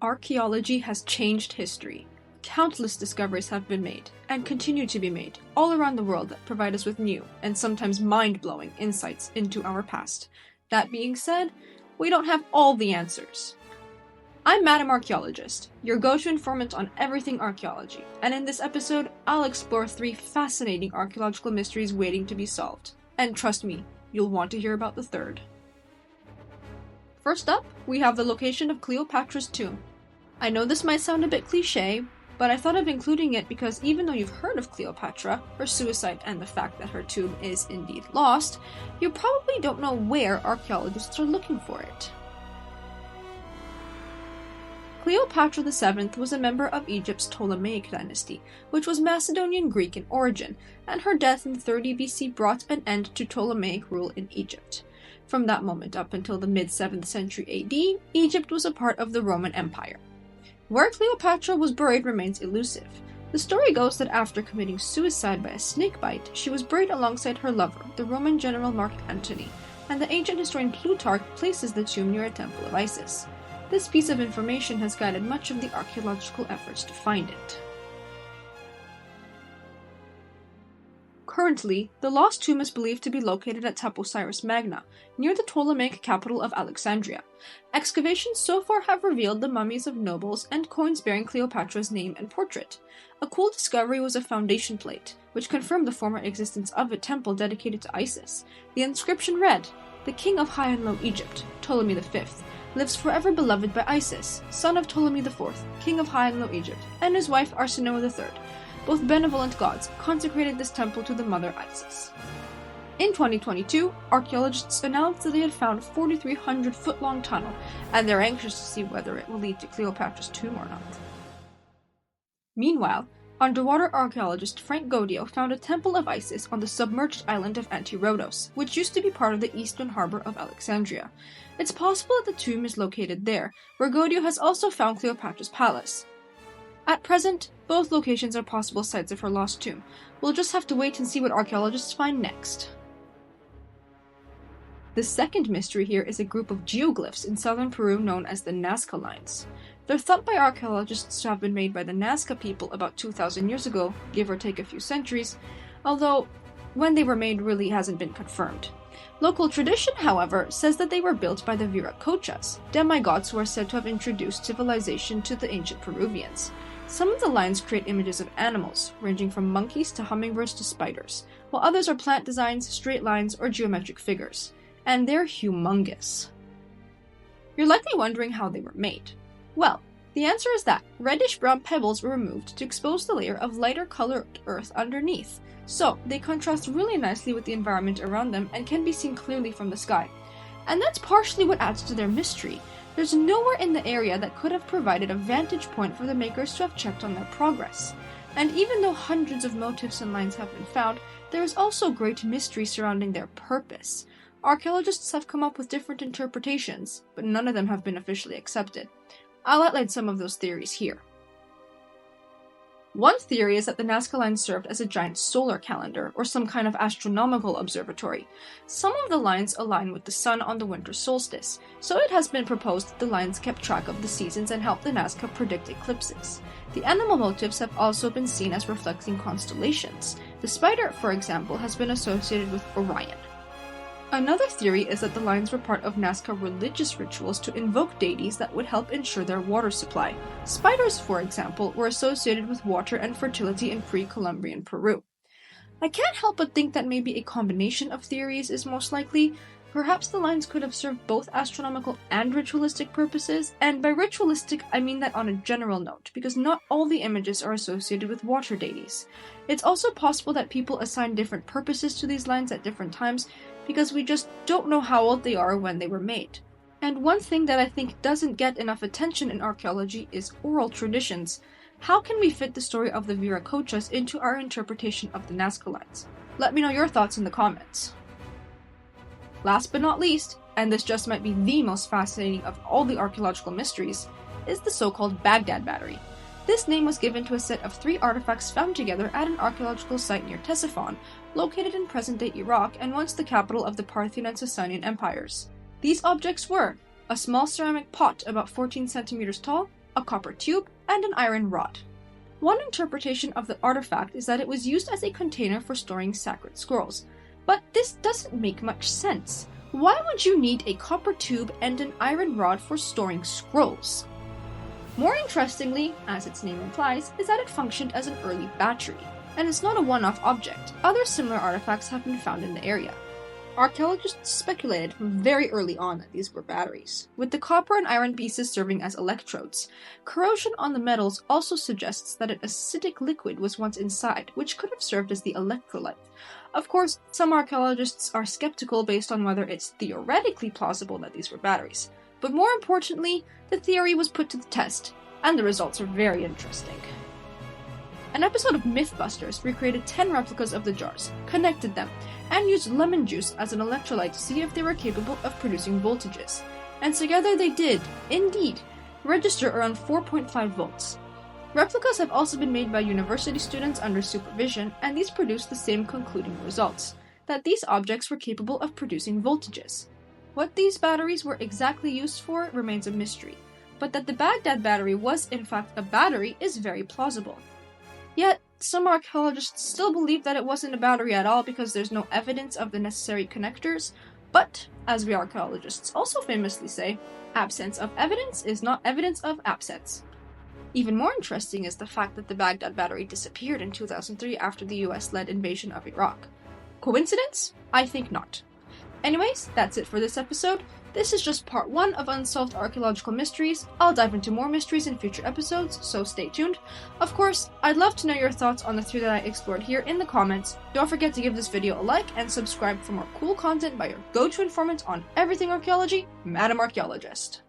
Archaeology has changed history. Countless discoveries have been made, and continue to be made, all around the world that provide us with new, and sometimes mind-blowing, insights into our past. That being said, we don't have all the answers. I'm Madam Archaeologist, your go-to informant on everything archaeology, and in this episode, I'll explore 3 fascinating archaeological mysteries waiting to be solved. And trust me, you'll want to hear about the 3rd. First up, we have the location of Cleopatra's tomb. I know this might sound a bit cliché, but I thought of including it because even though you've heard of Cleopatra, her suicide, and the fact that her tomb is indeed lost, you probably don't know where archaeologists are looking for it. Cleopatra VII was a member of Egypt's Ptolemaic dynasty, which was Macedonian Greek in origin, and her death in 30 BC brought an end to Ptolemaic rule in Egypt. From that moment up until the mid-7th century AD, Egypt was a part of the Roman Empire. Where Cleopatra was buried remains elusive. The story goes that after committing suicide by a snakebite, she was buried alongside her lover, the Roman general Mark Antony, and the ancient historian Plutarch places the tomb near a temple of Isis. This piece of information has guided much of the archaeological efforts to find it. Currently, the lost tomb is believed to be located at Taposiris Magna, near the Ptolemaic capital of Alexandria. Excavations so far have revealed the mummies of nobles and coins bearing Cleopatra's name and portrait. A cool discovery was a foundation plate, which confirmed the former existence of a temple dedicated to Isis. The inscription read, "The king of High and Low Egypt, Ptolemy V, lives forever beloved by Isis, son of Ptolemy IV, king of High and Low Egypt, and his wife Arsinoe III. Both benevolent gods consecrated this temple to the mother Isis." In 2022, archaeologists announced that they had found a 4,300-foot-long tunnel, and they're anxious to see whether it will lead to Cleopatra's tomb or not. Meanwhile, underwater archaeologist Frank Gaudio found a temple of Isis on the submerged island of Antirodos, which used to be part of the eastern harbor of Alexandria. It's possible that the tomb is located there, where Gaudio has also found Cleopatra's palace. At present, both locations are possible sites of her lost tomb. We'll just have to wait and see what archaeologists find next. The second mystery here is a group of geoglyphs in southern Peru known as the Nazca Lines. They're thought by archaeologists to have been made by the Nazca people about 2,000 years ago, give or take a few centuries, although when they were made really hasn't been confirmed. Local tradition, however, says that they were built by the Viracochas, demigods who are said to have introduced civilization to the ancient Peruvians. Some of the lines create images of animals, ranging from monkeys to hummingbirds to spiders, while others are plant designs, straight lines, or geometric figures. And they're humongous. You're likely wondering how they were made. Well, the answer is that reddish-brown pebbles were removed to expose the layer of lighter-colored earth underneath, so they contrast really nicely with the environment around them and can be seen clearly from the sky. And that's partially what adds to their mystery. There's nowhere in the area that could have provided a vantage point for the makers to have checked on their progress. And even though hundreds of motifs and lines have been found, there is also great mystery surrounding their purpose. Archaeologists have come up with different interpretations, but none of them have been officially accepted. I'll outline some of those theories here. One theory is that the Nazca Lines served as a giant solar calendar, or some kind of astronomical observatory. Some of the lines align with the sun on the winter solstice, so it has been proposed that the lines kept track of the seasons and helped the Nazca predict eclipses. The animal motifs have also been seen as reflecting constellations. The spider, for example, has been associated with Orion. Another theory is that the lines were part of Nazca religious rituals to invoke deities that would help ensure their water supply. Spiders, for example, were associated with water and fertility in pre-Columbrian Peru. I can't help but think that maybe a combination of theories is most likely. Perhaps the lines could have served both astronomical and ritualistic purposes, and by ritualistic I mean that on a general note, because not all the images are associated with water deities. It's also possible that people assign different purposes to these lines at different times, because we just don't know how old they are when they were made. And one thing that I think doesn't get enough attention in archaeology is oral traditions. How can we fit the story of the Viracochas into our interpretation of the Nazca Lines? Let me know your thoughts in the comments. Last but not least, and this just might be the most fascinating of all the archaeological mysteries, is the so-called Baghdad Battery. This name was given to a set of 3 artifacts found together at an archaeological site near Ctesiphon, located in present-day Iraq and once the capital of the Parthian and Sasanian empires. These objects were a small ceramic pot about 14 centimeters tall, a copper tube, and an iron rod. One interpretation of the artifact is that it was used as a container for storing sacred scrolls, but this doesn't make much sense. Why would you need a copper tube and an iron rod for storing scrolls? More interestingly, as its name implies, is that it functioned as an early battery, and it's not a one-off object. Other similar artifacts have been found in the area. Archaeologists speculated from very early on that these were batteries, with the copper and iron pieces serving as electrodes. Corrosion on the metals also suggests that an acidic liquid was once inside, which could have served as the electrolyte. Of course, some archaeologists are skeptical based on whether it's theoretically plausible that these were batteries. But more importantly, the theory was put to the test, and the results are very interesting. An episode of Mythbusters recreated 10 replicas of the jars, connected them, and used lemon juice as an electrolyte to see if they were capable of producing voltages. And together they did, indeed, register around 4.5 volts. Replicas have also been made by university students under supervision, and these produced the same concluding results, that these objects were capable of producing voltages. What these batteries were exactly used for remains a mystery, but that the Baghdad Battery was in fact a battery is very plausible. Yet, some archaeologists still believe that it wasn't a battery at all because there's no evidence of the necessary connectors, but, as we archaeologists also famously say, absence of evidence is not evidence of absence. Even more interesting is the fact that the Baghdad Battery disappeared in 2003 after the US-led invasion of Iraq. Coincidence? I think not. Anyways, that's it for this episode. This is just part 1 of Unsolved Archaeological Mysteries. I'll dive into more mysteries in future episodes, so stay tuned. Of course, I'd love to know your thoughts on the 3 that I explored here in the comments. Don't forget to give this video a like and subscribe for more cool content by your go-to informant on everything archaeology, Madam Archaeologist.